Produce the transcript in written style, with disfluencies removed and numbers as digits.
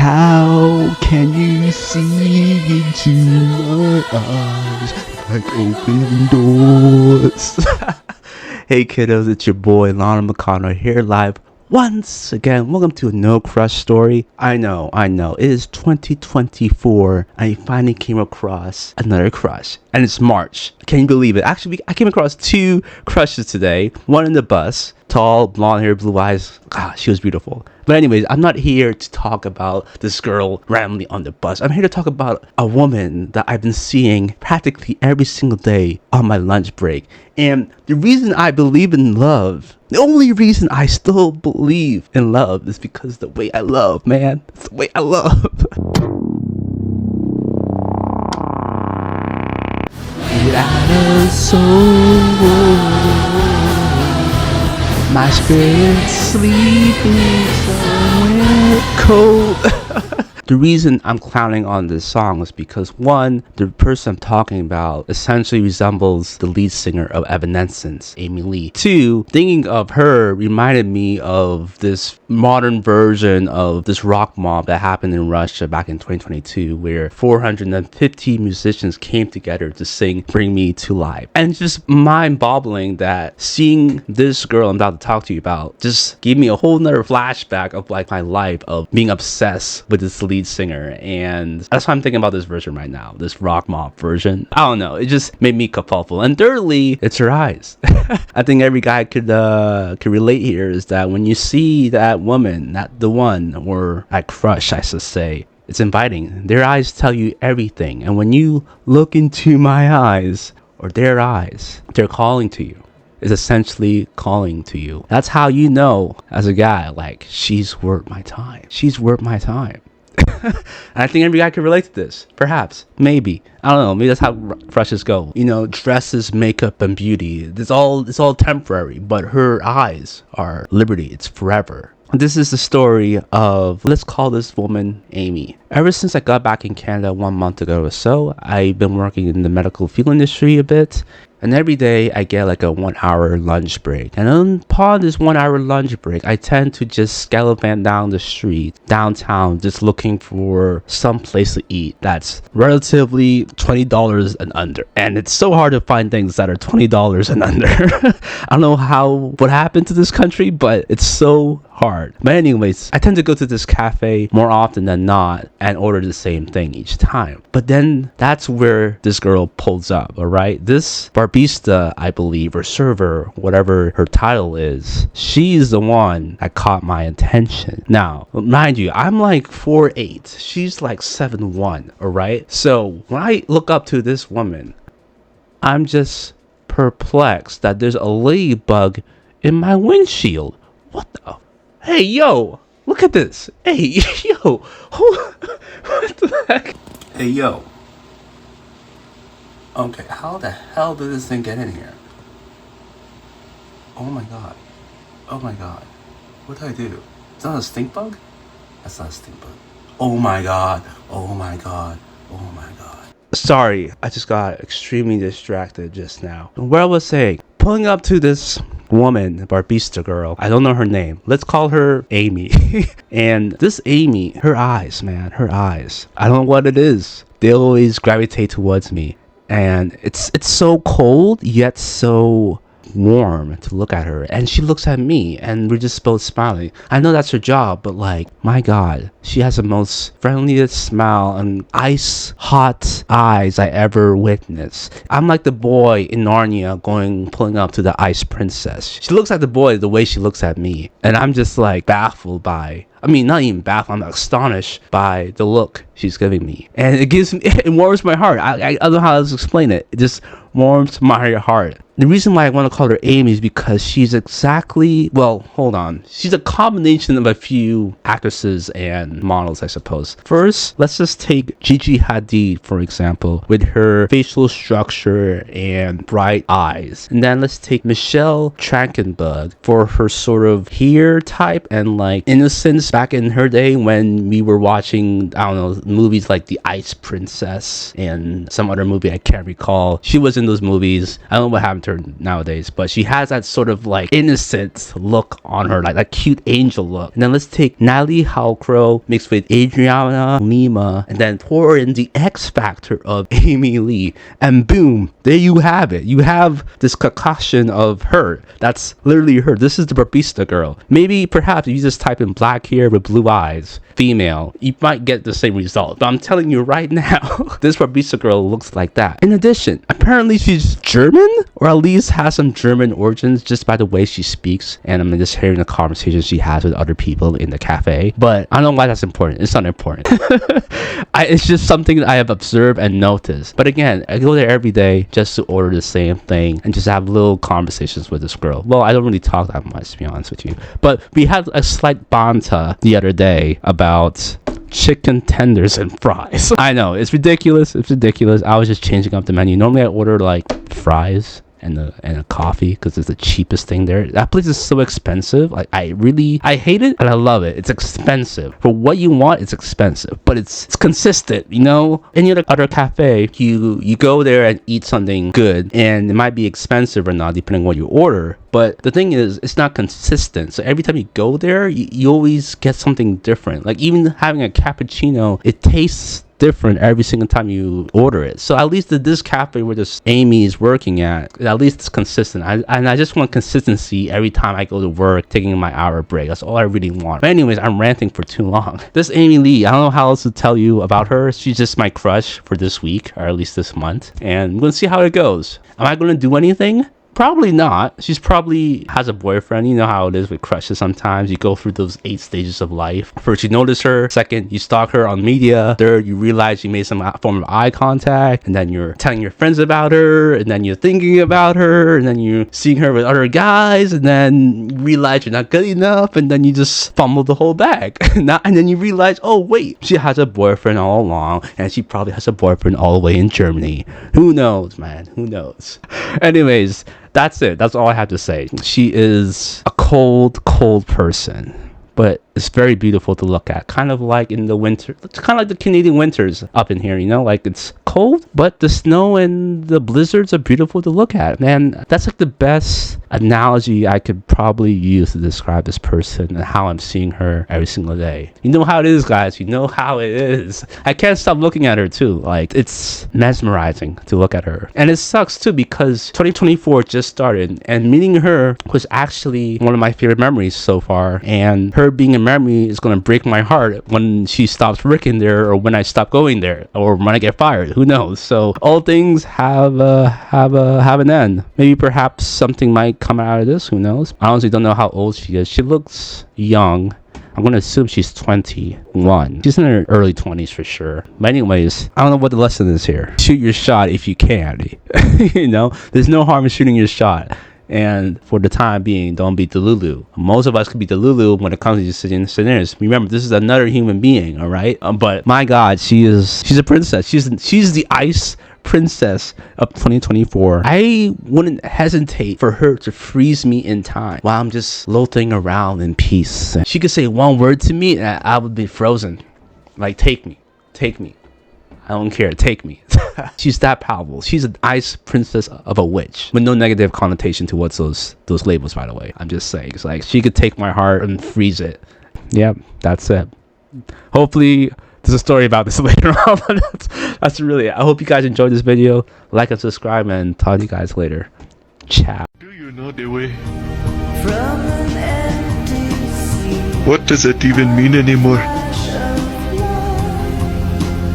How can you see into my eyes like open doors? Hey kiddos, it's your boy Lana McConnell here live once again. Welcome to a No Crush Story. I know, it is 2024 and I finally came across another crush. And it's March. Can you believe it? Actually, I came across two crushes today. One in the bus, tall, blonde hair, blue eyes. God, she was beautiful. But anyways, I'm not here to talk about this girl randomly on the bus. I'm here to talk about a woman that I've been seeing practically every single day on my lunch break. And the reason I believe in love, the only reason I still believe in love is because the way I love, man. It's the way I love. Without a soul, my spirit's sleeping somewhere cold. The reason I'm clowning on this song is because one, the person I'm talking about essentially resembles the lead singer of Evanescence, Amy Lee. Two, thinking of her reminded me of this modern version of this rock mob that happened in Russia back in 2022, where 450 musicians came together to sing Bring Me to Life. And it's just mind-boggling that seeing this girl I'm about to talk to you about just gave me a whole nother flashback of like my life of being obsessed with this lead singer. And that's why I'm thinking about this version right now, this rock mob version. I don't know, it just made me kerfuffle. And thirdly, it's her eyes. I think every guy could relate here, is that when you see that woman, that the one, or that crush I should say, it's inviting. Their eyes tell you everything, and when you look into my eyes or their eyes, they're calling to you. Is essentially calling to you. That's how you know as a guy, like, she's worth my time. She's worth my time. And I think every guy can relate to this. Perhaps. Maybe. I don't know. Maybe that's how crushes go. You know, dresses, makeup, and beauty. It's all temporary. But her eyes are liberty. It's forever. This is the story of, let's call this woman Amy. Ever since I got back in Canada 1 month ago or so, I've been working in the medical field industry a bit. And every day I get like a 1 hour lunch break. And upon this 1 hour lunch break, I tend to just gallivant down the street, downtown, just looking for some place to eat that's relatively $20 and under. And it's so hard to find things that are $20 and under. I don't know what happened to this country, but it's so hard. But anyways, I tend to go to this cafe more often than not and order the same thing each time. But then that's where this girl pulls up, alright? This barbista, I believe, or server, whatever her title is, she's the one that caught my attention. Now, mind you, I'm like 4'8". She's like 7'1", alright? So when I look up to this woman, I'm just perplexed that there's a ladybug in my windshield. What the? Hey, yo, look at this. Hey, yo, what the heck? Hey, yo. Okay, how the hell did this thing get in here? Oh my god. Oh my god. What did I do? Is that a stink bug? That's not a stink bug. Oh my god. Oh my god. Oh my god. Sorry, I just got extremely distracted just now. What I was saying, pulling up to this woman, barbista girl, I don't know her name, let's call her Amy. And this Amy, her eyes, man, her eyes, I don't know what it is, they always gravitate towards me. And it's so cold yet so warm to look at her, and she looks at me and we're just both smiling. I know that's her job, but like, my god, she has the most friendliest smile and ice hot eyes I ever witnessed. I'm like the boy in Narnia pulling up to the ice princess. She looks at the boy the way she looks at me, and I'm just like baffled by, I mean, not even baffled, I'm astonished by the look she's giving me. And it warms my heart. I don't know how to explain it. It just warms my heart. The reason why I want to call her Amy is because she's exactly, well, hold on. She's a combination of a few actresses and models, I suppose. First, let's just take Gigi Hadid, for example, with her facial structure and bright eyes. And then let's take Michelle Trachtenberg for her sort of hair type and like innocence back in her day when we were watching, I don't know, movies like The Ice Princess and some other movie I can't recall. She was in those movies. I don't know what happened to her nowadays, but she has that sort of like innocent look on her, like that cute angel look. And then let's take Natalie Halcrow mixed with Adriana Lima and then pour in the X factor of Amy Lee, and boom, there you have it. You have this concoction of her. That's literally her. This is the barista girl. Maybe perhaps if you just type in black hair with blue eyes, female, you might get the same result. But I'm telling you right now, this barista girl looks like that. In addition, apparently she's German, or at least has some German origins just by the way she speaks, and I'm just hearing the conversations she has with other people in the cafe. But I don't know why that's important. It's not important. It's just something that I have observed and noticed. But again, I go there every day just to order the same thing and just have little conversations with this girl. Well, I don't really talk that much, to be honest with you, but we had a slight banter the other day about chicken tenders and fries. I know, it's ridiculous. It's ridiculous. I was just changing up the menu. Normally I order like fries and a coffee because it's the cheapest thing there. That place is so expensive. Like I hate it and I love it. It's expensive for what you want. It's expensive, but it's consistent. You know, any other cafe, you go there and eat something good, and it might be expensive or not depending on what you order. But the thing is, it's not consistent. So every time you go there, you always get something different. Like even having a cappuccino, it tastes different every single time you order it. So at least this cafe where this Amy is working at least it's consistent. I just want consistency every time I go to work, taking my hour break. That's all I really want. But anyways, I'm ranting for too long. This Amy Lee, I don't know how else to tell you about her. She's just my crush for this week, or at least this month. And I'm going to see how it goes. Am I going to do anything? Probably not. She's probably has a boyfriend. You know how it is with crushes sometimes. You go through those 8 stages of life. First, you notice her. Second, you stalk her on media. Third, you realize you made some form of eye contact. And then you're telling your friends about her. And then you're thinking about her. And then you're seeing her with other guys. And then you realize you're not good enough. And then you just fumble the whole bag. And then you realize, oh, wait, she has a boyfriend all along. And she probably has a boyfriend all the way in Germany. Who knows, man? Who knows? Anyways, that's it. That's all I have to say. She is a cold person, but it's very beautiful to look at. Kind of like in the winter, it's kind of like the Canadian winters up in here, you know, like it's cold, but the snow and the blizzards are beautiful to look at. Man, that's like the best analogy I could probably use to describe this person and how I'm seeing her every single day. You know how it is, guys. You know how it is. I can't stop looking at her too. Like, it's mesmerizing to look at her. And it sucks too because 2024 just started, and meeting her was actually one of my favorite memories so far. And her being a memory is going to break my heart when she stops working there, or when I stop going there, or when I get fired. Who knows? So all things have an end. Maybe perhaps something might come out of this. Who knows? I honestly don't know how old she is. She looks young. I'm gonna assume she's 21. She's in her early 20s for sure. But anyways, I don't know what the lesson is here. Shoot your shot if you can. You know, there's no harm in shooting your shot. And for the time being, don't be Delulu. Most of us could be Delulu when it comes to these scenarios. Remember, this is another human being, all right? But my God, she's a princess. She's the ice princess of 2024. I wouldn't hesitate for her to freeze me in time while I'm just loafing around in peace. She could say one word to me and I would be frozen. Like, take me. I don't care, take me. She's that powerful. She's an ice princess of a witch, with no negative connotation towards those labels, by the way. I'm just saying, it's like she could take my heart and freeze it. Yep, that's it. Hopefully there's a story about this later on. That's really it. I hope you guys enjoyed this video. Like and subscribe, and talk to you guys later. Ciao. Do you know the way? From an empty sea. What does it even mean anymore?